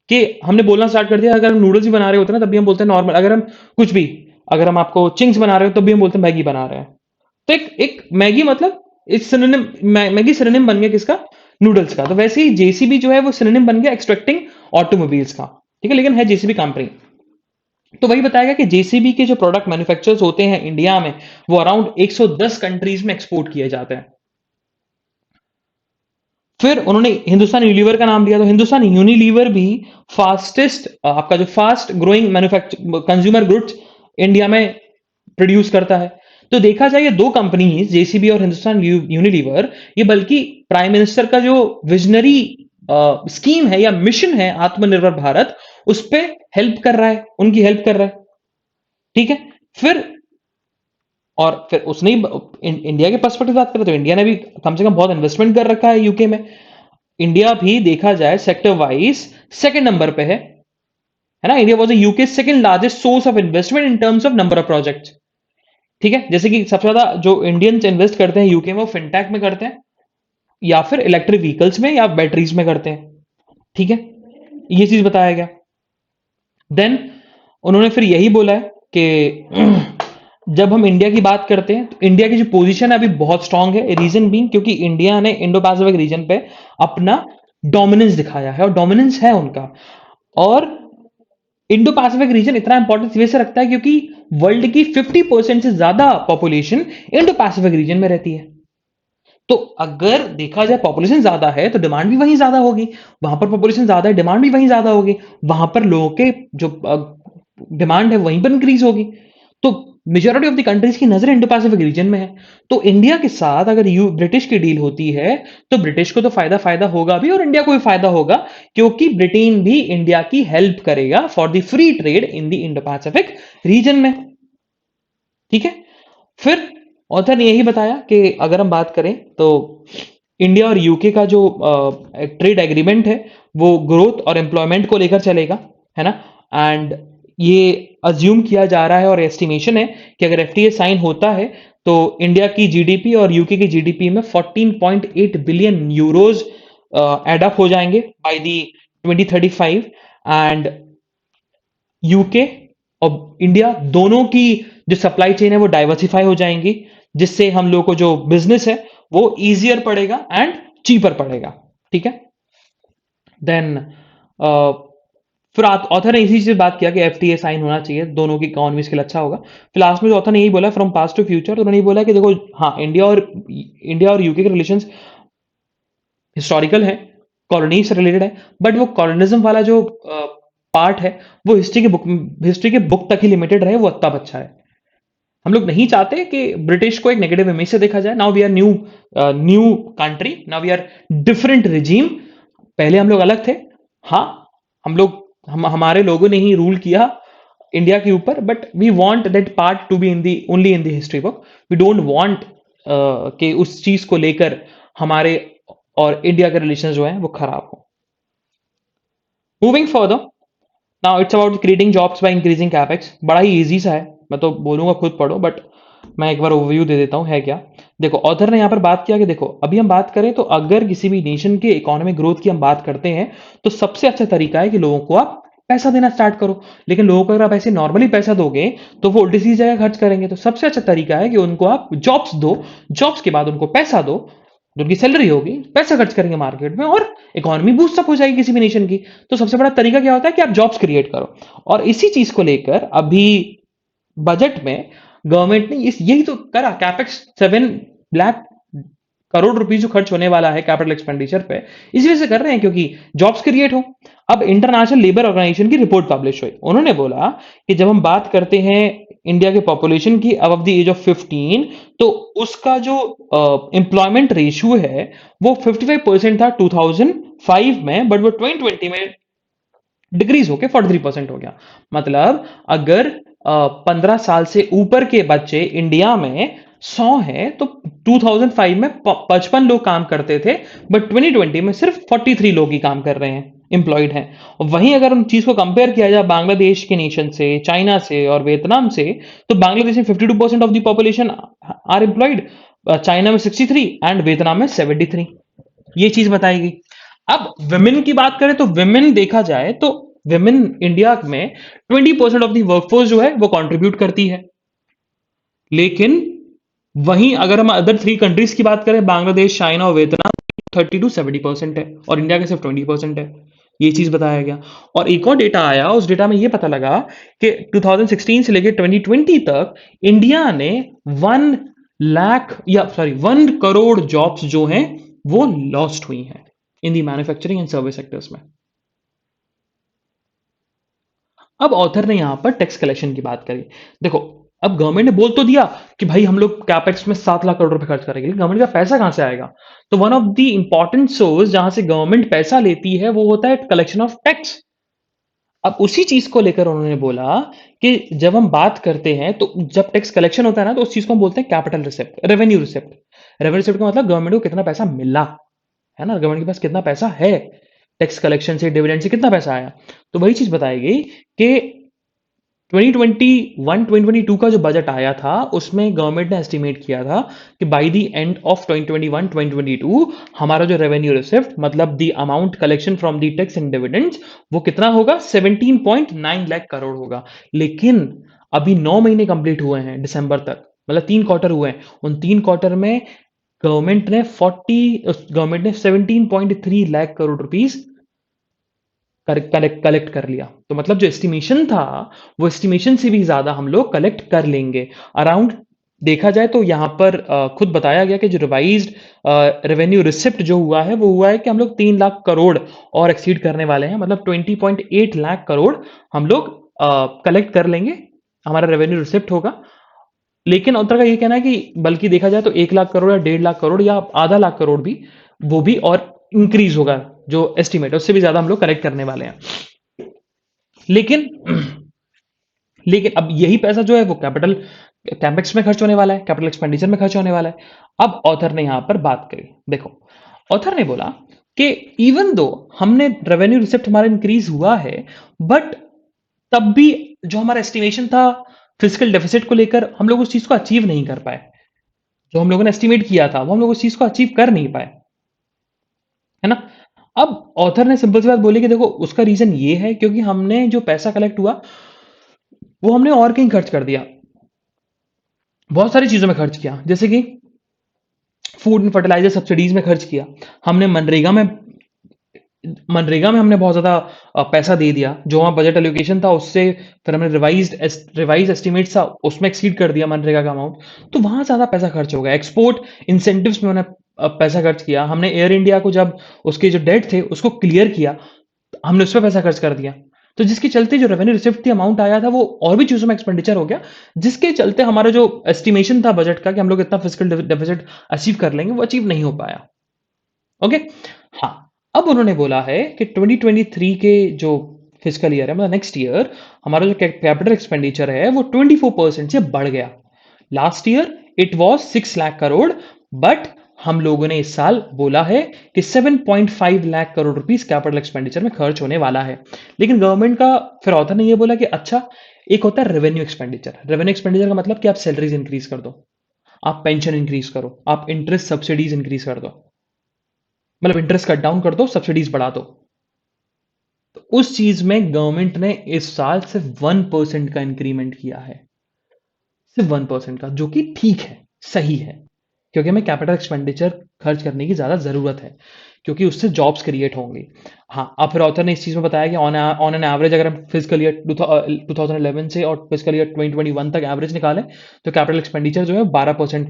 कि हमने बोलना स्टार्ट कर दिया, अगर हम नूडल्स भी बना रहे होते हैं ना तब भी हम बोलते हैं नॉर्मल, अगर हम कुछ भी, अगर हम आपको चिंग्स बना रहे हो तब भी हम बोलते हैं मैगी बना रहे हैं। तो एक एक मैगी मतलब इस सिनोनिम, मैगी सिनोनिम बन गया किसका, नूडल्स का। तो वैसे ही जेसीबी जो है वो सिनोनिम बन गया एक्सट्रैक्टिंग ऑटोमोबाइल्स का, ठीक है, लेकिन है जेसीबी कंपनी। तो वही बताया गया कि जेसीबी के जो प्रोडक्ट मैन्युफैक्चरर्स होते हैं इंडिया में वो अराउंड 110 कंट्रीज में एक्सपोर्ट किए जाते हैं। फिर उन्होंने हिंदुस्तान यूनिलीवर का नाम लिया, तो हिंदुस्तान यूनिलीवर भी फास्टेस्ट आपका जो fast growing manufacture consumer goods India में प्रोड्यूस करता है। तो देखा जाए ये दो कंपनीज जेसीबी और हिंदुस्तान यूनिलीवर, ये बल्कि प्राइम मिनिस्टर का जो विजनरी स्कीम है या मिशन है आत्मनिर्भर भारत, उस पर हेल्प कर रहा है, उनकी हेल्प कर रहा है, ठीक है। फिर और फिर उसने इंडिया के पर्सपेक्टिव बात करें तो इंडिया ने भी कम से कम बहुत इन्वेस्टमेंट कर रखा है यूके में। इंडिया भी देखा जाए सेक्टर वाइज सेकंड नंबर पे है ना। India was UK second largest source of investment in terms of number of project, ठीक है। जैसे कि सबसे ज्यादा जो इंडियंस इन्वेस्ट करते हैं यूके में वो फिनटेक में करते हैं या फिर इलेक्ट्रिक व्हीकल्स में या बैटरीज में करते हैं, ठीक है, ये चीज बताया गया। देन उन्होंने फिर यही बोला है कि जब हम इंडिया की बात करते हैं तो इंडिया की जो पोजीशन है अभी बहुत स्ट्रांग है, रीजन बीइंग क्योंकि इंडिया ने इंडो पैसिफिक रीजन पे अपना डोमिनेंस दिखाया है और डोमिनेंस है उनका। और इंडो पैसिफिक रीजन इतना इंपॉर्टेंस वैसे रखता है क्योंकि वर्ल्ड की 50% से ज्यादा पॉपुलेशन इंडो पैसिफिक रीजन में रहती है। तो अगर देखा जाए पॉपुलेशन ज्यादा है तो डिमांड भी वहीं ज्यादा होगी, वहां पर पॉपुलेशन ज्यादा है डिमांड भी वहीं ज्यादा होगी, वहां पर लोगों के जो डिमांड है वहीं पर इंक्रीज होगी। तो मेजोरिटी ऑफ द कंट्रीज की नजर इंडो पैसिफिक रीजन में है। तो इंडिया के साथ अगर यू ब्रिटिश की डील होती है तो ब्रिटिश को तो फायदा फायदा होगा भी और इंडिया को भी फायदा होगा, क्योंकि ब्रिटेन भी इंडिया की हेल्प करेगा for the free trade in the Indo Pacific region में, ठीक है। फिर ऑथर ने यही बताया कि अगर हम बात करें तो इंडिया और यूके का जो ट्रेड एग्रीमेंट है वो ग्रोथ और एम्प्लॉयमेंट को लेकर चलेगा, है ना। एंड ये अज्यूम किया जा रहा है और एस्टिमेशन है कि अगर एफटीए साइन होता है तो इंडिया की जीडीपी और यूके की जीडीपी में 14.8 बिलियन यूरोज एड अप हो जाएंगे बाय दी 2035। एंड यूके और इंडिया, दोनों की जो सप्लाई चेन है वो डाइवर्सिफाई हो जाएंगी, जिससे हम लोग को जो बिजनेस है वो इजियर पड़ेगा एंड चीपर पड़ेगा। ठीक है। देन फिर ऑथर ने इसी चीज बात किया कि एफटीए साइन होना चाहिए, दोनों की इकोनॉमीज के लिए अच्छा होगा। फिर लास्ट में ऑथर ने यही बोला फ्रॉम पास्ट टू फ्यूचर, तो उन्होंने ये बोला कि देखो, हाँ, इंडिया और यूके के रिलेशंस हिस्टोरिकल है, कॉलोनी से रिलेटेड है, बट वो कॉलोनिज्म वाला जो पार्ट है वो हिस्ट्री के बुक तक ही लिमिटेड रहे, वो तब अच्छा है। हम लोग नहीं चाहते कि ब्रिटिश को एक नेगेटिव इमेज से देखा जाए। Now we are new country, now we are different regime. पहले हम लोग अलग थे। हाँ, हमारे लोगों ने ही रूल किया इंडिया के ऊपर, but we want that part to be in the only in the history book. We don't want कि उस चीज को लेकर हमारे और इंडिया के रिलेशन जो है वो खराब हो। Moving further, now it's about creating jobs by increasing capex. बड़ा ही इजी सा है, मैं तो बोलूंगा खुद पढ़ो, बट मैं एक बार ओवरव्यू दे देता हूँ है क्या। देखो, ऑथर ने यहाँ पर बात किया कि देखो, अभी हम बात करें तो अगर किसी भी नेशन के इकोनॉमिक ग्रोथ की हम बात करते हैं, तो सबसे अच्छा तरीका है कि लोगों को आप पैसा देना स्टार्ट करो। लेकिन लोगों को अगर आप ऐसे नॉर्मली पैसा दोगे तो वो उल्टी सीधी जगह खर्च करेंगे। तो सबसे अच्छा तरीका है कि उनको आप जॉब्स दो, जॉब्स के बाद उनको पैसा दो, जो उनकी सैलरी होगी, पैसा खर्च करेंगे मार्केट में और इकोनॉमी बूस्ट अप हो जाएगी किसी भी नेशन की। तो सबसे बड़ा तरीका क्या होता है कि आप जॉब्स क्रिएट करो। और इसी चीज को लेकर अभी बजट में गवर्नमेंट ने इस यही तो करा। कैपेक्स 7 लाख करोड़ रुपीस जो खर्च होने वाला है कैपिटल एक्सपेंडिचर पे, इसी वजह से कर रहे हैं क्योंकि जॉब्स क्रिएट हो। अब इंटरनेशनल लेबर ऑर्गेनाइजेशन की रिपोर्ट पब्लिश हुई, उन्होंने बोला कि जब हम बात करते हैं इंडिया के पॉपुलेशन की अबव द एज ऑफ 15, तो उसका जो एम्प्लॉयमेंट रेशियो है वो 55% था 2005 में, बट वो 2020 में डिक्रीज होके 43% हो गया। मतलब अगर 15 साल से ऊपर के बच्चे इंडिया में 100 है तो 2005 में 55 लोग काम करते थे, बट 2020 में सिर्फ 43 लोग ही काम कर रहे हैं, एम्प्लॉयड हैं। और वहीं अगर उन चीज को कंपेयर किया जाए बांग्लादेश के नेशन से, चाइना से और वियतनाम से, तो बांग्लादेश में 52% of the population are employed, China में 63 एंड वियतनाम में 73। ये चीज बताएगी। अब विमेन की बात करें तो विमेन देखा जाए तो विमेन इंडिया में 20% ऑफ दी वर्कफोर्स जो है वो कंट्रीब्यूट करती है। लेकिन वहीं अगर हम अदर 3 कंट्रीज की बात करें, बांग्लादेश, चाइना और वियतनाम, 30 to 70% है और इंडिया के सिर्फ 20% है। ये चीज बताया गया। और एक और डेटा आया, उस डेटा में ये पता लगा कि 2016 से लेकर 2020 तक इंडिया ने 1 करोड़ जॉब्स जो हैं वो लॉस्ट हुई हैं in the manufacturing and service sectors में। अब ऑथर ने यहां पर टैक्स कलेक्शन की बात करी। देखो, अब गवर्नमेंट ने बोल तो दिया कि भाई हम लोग कैपेक्स में 7 लाख करोड़ रुपए खर्च करेंगे, लेकिन गवर्नमेंट का पैसा कहां से आएगा? तो one of the important source जहां से गवर्नमेंट पैसा लेती है वो होता है कलेक्शन ऑफ टैक्स। अब उसी चीज को लेकर उन्होंने बोला कि जब हम बात करते हैं तो जब टैक्स कलेक्शन होता है ना, तो उस चीज को हम बोलते हैं capital receipt, revenue receipt. Revenue receipt का मतलब गवर्नमेंट को कितना पैसा मिला, है ना, गवर्नमेंट के पास कितना पैसा है, टैक्स कलेक्शन से, डिविडेंड से कितना पैसा आया। तो वही चीज बताएगी कि 2021 2022 का जो बजट आया था उसमें गवर्नमेंट ने एस्टिमेट किया था कि बाय द एंड ऑफ 2021 2022 हमारा जो रेवेन्यू रिसिप्ट, मतलब the amount collection from the tax and dividends, वो कितना होगा? 17.9 लाख करोड़ होगा। लेकिन अभी 9 महीने कंप्लीट हुए हैं दिसंबर तक, मतलब 3 क्वार्टर हुए हैं। उन 3 क्वार्टर में गवर्नमेंट ने 17.3 लाख करोड़ रुपीस कलेक्ट कर लिया। तो मतलब जो एस्टिमेशन था वो एस्टिमेशन से भी ज्यादा हम लोग कलेक्ट कर लेंगे अराउंड। देखा जाए तो यहां पर खुद बताया गया कि जो रिवाइज्ड रेवेन्यू रिसिप्ट जो हुआ है वो हुआ है कि हम लोग 3 लाख करोड़ और एक्सीड करने वाले हैं, मतलब 20.8 लाख करोड़ हम लोग कलेक्ट कर लेंगे, हमारा रेवेन्यू रिसिप्ट होगा। लेकिन उत्तर का ये कहना है कि बल्कि देखा जाए तो 1 लाख करोड़ या 1.5 लाख करोड़ या आधा लाख करोड़ भी, वो भी और इंक्रीज होगा, जो एस्टिमेट है उससे भी ज्यादा हम लोग कलेक्ट करने वाले हैं। लेकिन लेकिन अब यही पैसा जो है वो कैपेक्स में खर्च होने वाला है, कैपिटल एक्सपेंडिचर में खर्च होने वाला है। अब ऑथर ने यहां पर बात करी। देखो, ऑथर ने बोला कि इवन दो हमने रेवेन्यू रिसिप्ट हमारा इंक्रीज हुआ है, बट तब भी जो हमारा एस्टिमेशन था फिजिकल डेफिसिट को लेकर, हम लोग उस चीज को अचीव नहीं कर पाए। जो हम लोगों ने एस्टिमेट किया था वो हम लोग उस चीज को अचीव कर नहीं पाए, है ना। अब ऑथर ने सिंपल सी बात बोली कि देखो, उसका रीजन ये है क्योंकि हमने जो पैसा कलेक्ट हुआ वो हमने और कहीं खर्च कर दिया, बहुत सारी चीजों में खर्च किया, जैसे कि फूड एंड फर्टिलाइजर सब्सिडीज में खर्च किया। हमने मनरेगा में हमने बहुत ज्यादा पैसा दे दिया, जो वहाँ बजट एलोकेशन था उससे फिर हमने रिवाइज एस्टिमेट था उसमें एक्सीड कर दिया मनरेगा का अमाउंट। तो वहां ज्यादा पैसा खर्च हो गया। एक्सपोर्ट इंसेंटिव्स में हमने पैसा खर्च किया। हमने एयर इंडिया को जब उसके जो डेट थे उसको क्लियर किया, हमने उस पर पैसा खर्च कर दिया। तो जिसके चलते जो रेवेन्यू रिसिप्ट थी अमाउंट आया था वो और भी चीजों में एक्सपेंडिचर हो गया, जिसके चलते हमारा जो एस्टिमेशन था बजट का कि हम लोग इतना फिजिकल डेफिसिट अचीव कर लेंगे, वो अचीव नहीं हो पाया। ओके। हाँ, अब उन्होंने बोला है कि 2023 के जो फिजिकल ईयर है, मतलब नेक्स्ट ईयर, हमारा जो कैपिटल एक्सपेंडिचर है वो 24% से बढ़ गया। Last year it was 6 lakh crore, but हम लोगों ने इस साल बोला है कि 7.5 lakh crore rupees capital expenditure में खर्च होने वाला है। लेकिन गवर्नमेंट का फिर ऑथर ने ये बोला कि अच्छा, एक होता है रेवेन्यू एक्सपेंडिचर। रेवेन्यू एक्सपेंडिचर का मतलब कि आप सैलरीज इंक्रीज कर दो, आप पेंशन इंक्रीज करो, आप इंटरेस्ट सब्सिडीज इंक्रीज कर दो, मतलब इंटरेस्ट कट डाउन कर दो, सब्सिडीज बढ़ा दो। तो उस चीज में गवर्नमेंट ने इस साल सिर्फ 1% का इंक्रीमेंट किया है, सिर्फ 1% का, जो कि ठीक है, सही है, क्योंकि हमें कैपिटल एक्सपेंडिचर खर्च करने की ज्यादा जरूरत है, क्योंकि उससे जॉब्स क्रिएट होंगी। हाँ, अब फिर ऑथर ने इस चीज में बताया कि ऑन एन एवरेज अगर हम फिजिकल ईयर 2011 से और फिजिकल ईयर 2021 तक एवरेज निकालें, तो कैपिटल एक्सपेंडिचर जो है 12%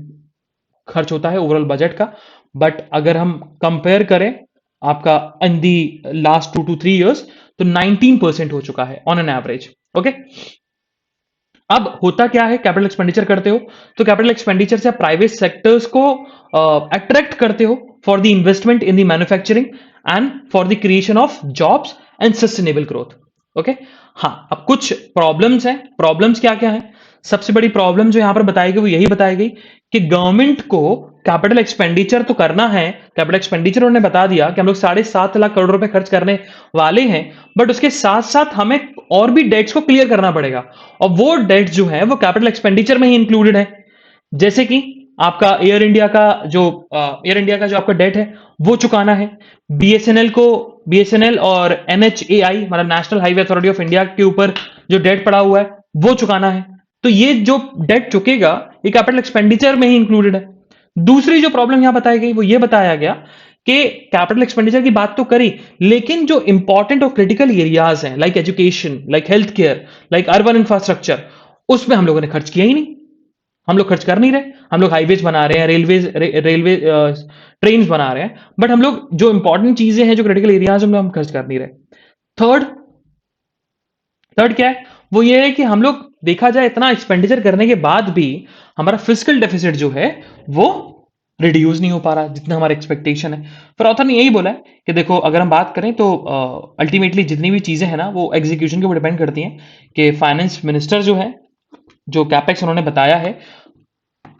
खर्च होता है ओवरऑल बजट का। बट अगर हम कंपेयर करें आपका इन दी लास्ट 2 to 3 years, तो 19% हो चुका है ऑन एन एवरेज। ओके। अब होता क्या है, कैपिटल एक्सपेंडिचर करते हो तो कैपिटल एक्सपेंडिचर से आप प्राइवेट सेक्टर्स को अट्रैक्ट करते हो for the investment in the manufacturing and for the creation of jobs and sustainable growth. Okay. हाँ, अब कुछ प्रॉब्लम्स हैं। प्रॉब्लम्स क्या क्या है? सबसे बड़ी प्रॉब्लम जो यहां पर बताई गई वो यही बताई गई कि गवर्नमेंट को कैपिटल एक्सपेंडिचर तो करना है। कैपिटल एक्सपेंडिचर उन्होंने बता दिया कि हम लोग 7.5 लाख करोड़ रुपए खर्च करने वाले हैं, बट उसके साथ साथ हमें और भी डेट्स को क्लियर करना पड़ेगा, और वो डेट्स जो है वो कैपिटल एक्सपेंडिचर में ही इंक्लूडेड है। जैसे कि आपका एयर इंडिया का जो आपका डेट है वो चुकाना है। बीएसएनएल और एनएचएआई, मतलब national highway authority of India के ऊपर जो डेट पड़ा हुआ है वो चुकाना है। तो ये जो डेट चुकेगा ये कैपिटल एक्सपेंडिचर में ही इंक्लूडेड है। दूसरी जो प्रॉब्लम यहां बताई गई वो ये बताया गया कि कैपिटल एक्सपेंडिचर की बात तो करी, लेकिन जो इंपॉर्टेंट और क्रिटिकल एरियाज हैं, like education, like health care, like urban infrastructure, उसमें हम लोगों ने खर्च किया ही नहीं। हम लोग खर्च कर नहीं रहे। हम लोग हाईवेज बना रहे हैं, रेलवे ट्रेन बना रहे हैं, बट हम लोग जो इंपॉर्टेंट चीजें हैं, जो क्रिटिकल एरियाज, हम खर्च कर नहीं रहे। थर्ड थर्ड क्या है? वो ये है कि हम लोग, देखा जाए, इतना एक्सपेंडिचर करने के बाद भी हमारा फिजिकल डेफिसिट जो है वो रिड्यूस नहीं हो पा रहा जितना हमारा एक्सपेक्टेशन है। फिर ऑथर ने यही बोला है कि देखो, अगर हम बात करें तो अल्टीमेटली जितनी भी चीजें हैं ना वो एग्जीक्यूशन के ऊपर डिपेंड करती हैं कि फाइनेंस मिनिस्टर जो है, जो कैपेक्स उन्होंने बताया है,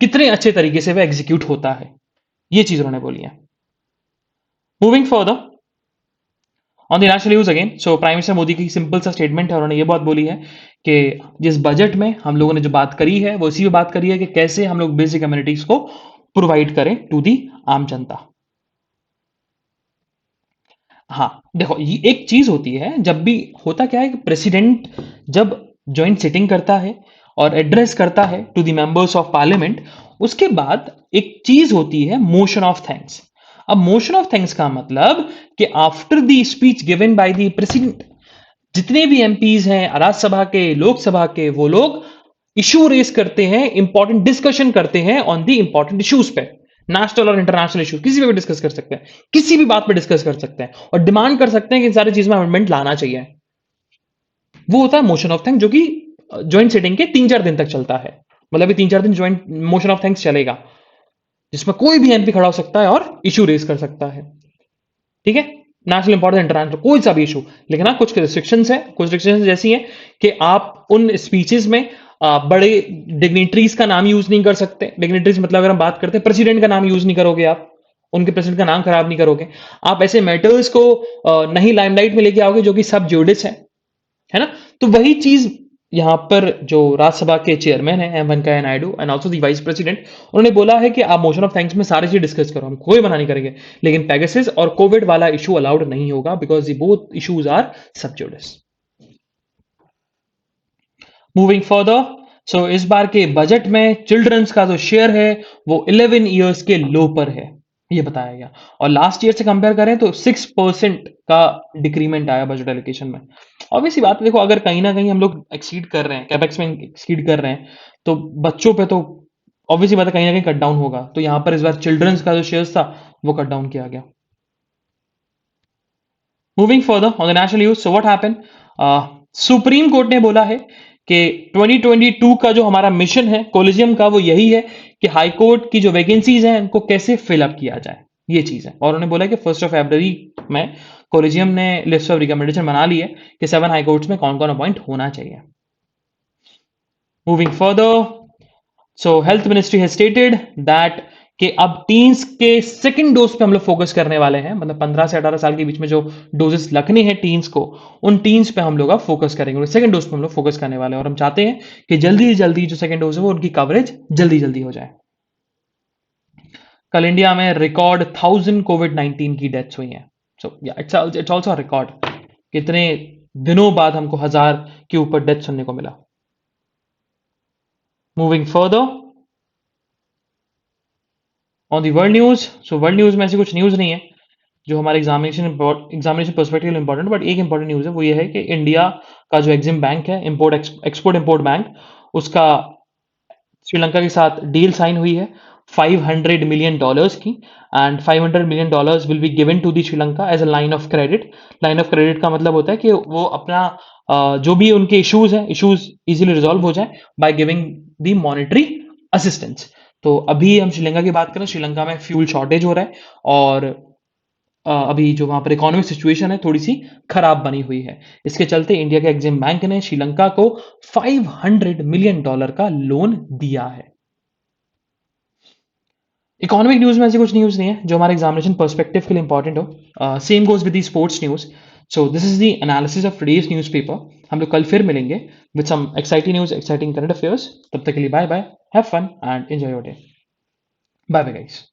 कितने अच्छे तरीके से वह एग्जीक्यूट होता है। ये चीज उन्होंने बोली है। Moving further on the national news again, so prime minister Modi की सिंपल सा स्टेटमेंट है। उन्होंने ये बात बोली है कि जिस बजट में हम लोगों ने जो बात करी है वो इसी में बात करी है कि कैसे हम लोग बेसिक कम्युनिटीज को प्रोवाइड करें टू दी आम जनता। हाँ, देखो, ये एक चीज होती है, जब भी होता क्या है कि प्रेसिडेंट जब ज्वाइंट सिटिंग करता है और एड्रेस करता है to the members of parliament, उसके बाद एक चीज होती है मोशन ऑफ थैंक्स। अब मोशन ऑफ थैंक्स का मतलब कि after the speech given by the president, जितने भी एमपीज हैं राज्यसभा के, लोकसभा के, वो लोग इशू रेस करते हैं, इंपॉर्टेंट डिस्कशन करते हैं ऑन द इंपॉर्टेंट इश्यूज पे, नेशनल और इंटरनेशनल इशू, किसी पे भी डिस्कस कर सकते हैं, किसी भी बात पे डिस्कस कर सकते हैं और डिमांड कर सकते हैं कि इन सारी चीज में अमेंडमेंट लाना चाहिए। वो होता है मोशन ऑफ थैंक्स, जो कि ज्वाइंट सिटिंग के 3-4 दिन तक चलता है। मतलब ये 3-4 दिन ज्वाइंट मोशन ऑफ थैंक्स चलेगा, जिसमें कोई भी एमपी खड़ा हो सकता है और इशू रेस कर सकता है। ठीक है, नेशनल इंपॉर्टेंस, इंटरनेशनल, कोई सा भी इशू। लेकिन हाँ, कुछ रिस्ट्रिक्शंस है, कुछ रिस्ट्रिक्शंस जैसी हैं कि आप उन स्पीचेस में बड़े डिग्निटरीज का नाम यूज नहीं कर सकते। डिग्निटरीज मतलब अगर हम बात करते हैं, प्रेसिडेंट का नाम यूज नहीं करोगे आप, उनके प्रेसिडेंट का नाम खराब नहीं करोगे आप। ऐसे मैटर्स को नहीं लाइमलाइट में लेके आओगे जो कि सब जुडिस है ना। तो वही चीज यहां पर जो राज्यसभा के चेयरमैन है M Venkaiah Naidu and also the vice president, उन्होंने बोला है कि आप मोशन ऑफ थैंक्स में सारी चीज डिस्कस करो, हम कोई मना नहीं करेंगे, लेकिन पेगासस और कोविड वाला इशू अलाउड नहीं होगा, बिकॉज ये बोथ इशूज आर सब जुडिस। मूविंग फर्दर, सो इस बार के बजट में चिल्ड्रंस का जो शेयर है वो 11 ईयर्स के लो पर है, ये बताया गया। और लास्ट ईयर से कंपेयर करें तो 6% का डिक्रीमेंट आया बजट एलोकेशन में। ऑब्वियसली बात है, देखो अगर कहीं ना कहीं हम लोग एक्सीड कर रहे हैं, कैपेक्स में एक्सीड कर रहे हैं, तो बच्चों पे तो ऑब्वियसली बात है कहीं ना कहीं कट डाउन होगा। तो यहाँ पर इस बार चिल्ड्रंस का जो शेयर था वो कट डाउन किया गया। Moving further on the national news, so what happened, supreme court ने बोला है कि 2022 का जो हमारा मिशन है कोलिजियम का वो यही है कि हाई कोर्ट की जो वैकेंसीज हैं उनको कैसे फिलअप किया जाए, ये चीज है। और उन्होंने बोला कि 1 फरवरी में कोलिजियम ने लिस्ट ऑफ रिकमेंडेशन बना ली है कि 7 हाई कोर्ट्स में कौन कौन अपॉइंट होना चाहिए। Moving further, so health ministry has stated that कि अब टीन्स के सेकंड डोज पे हम लोग फोकस करने वाले हैं, मतलब 15 से 18 साल के बीच में जो डोजेस लगनी है टीन्स को, उन टीन्स पे हम लोग अब फोकस करेंगे, सेकंड डोज पे हम लोग फोकस करने वाले हैं। और हम चाहते हैं कि जल्दी जल्दी जो सेकंड डोज है वो उनकी कवरेज जल्दी जल्दी हो जाए। कल इंडिया में रिकॉर्ड 1000 कोविड-19 की डेथ्स हुई हैं। सो इट्स ऑल्सो रिकॉर्ड, कितने दिनों बाद हमको 1000 के ऊपर डेथ सुनने को मिला। Moving further on the world news, so world news में ऐसी कुछ न्यूज नहीं है जो हमारे एग्जामिनेशन पर्सपेक्टिव में इंपॉर्टेंट, बट एक इंपॉर्टेंट न्यूज है, वो ये है कि इंडिया का जो एग्जिम बैंक है, एक्सपोर्ट इंपोर्ट बैंक, उसका श्रीलंका के साथ डील साइन हुई है $500 मिलियन की। And $500 million will be given to the Sri Lanka as a line of credit. Line of credit का मतलब होता है कि वो अपना जो भी उनके इश्यूज हैं, इश्यूज इजीली रिजॉल्व हो जाए by giving the monetary assistance. तो अभी हम श्रीलंका की बात करें, श्रीलंका में फ्यूल शॉर्टेज हो रहा है और अभी जो वहां पर इकोनॉमिक सिचुएशन है थोड़ी सी खराब बनी हुई है। इसके चलते इंडिया के एग्जिम बैंक ने श्रीलंका को $500 मिलियन का लोन दिया है। इकोनॉमिक न्यूज में ऐसी कुछ न्यूज नहीं है जो हमारे एग्जामिनेशन पर्सपेक्टिव के लिए इंपॉर्टेंट हो। Same goes with the sports news. So this is the analysis of today's newspaper. हम लोग कल फिर मिलेंगे with some exciting news, exciting current affairs. तब तक के लिए bye bye, have fun and enjoy your day. Bye bye guys.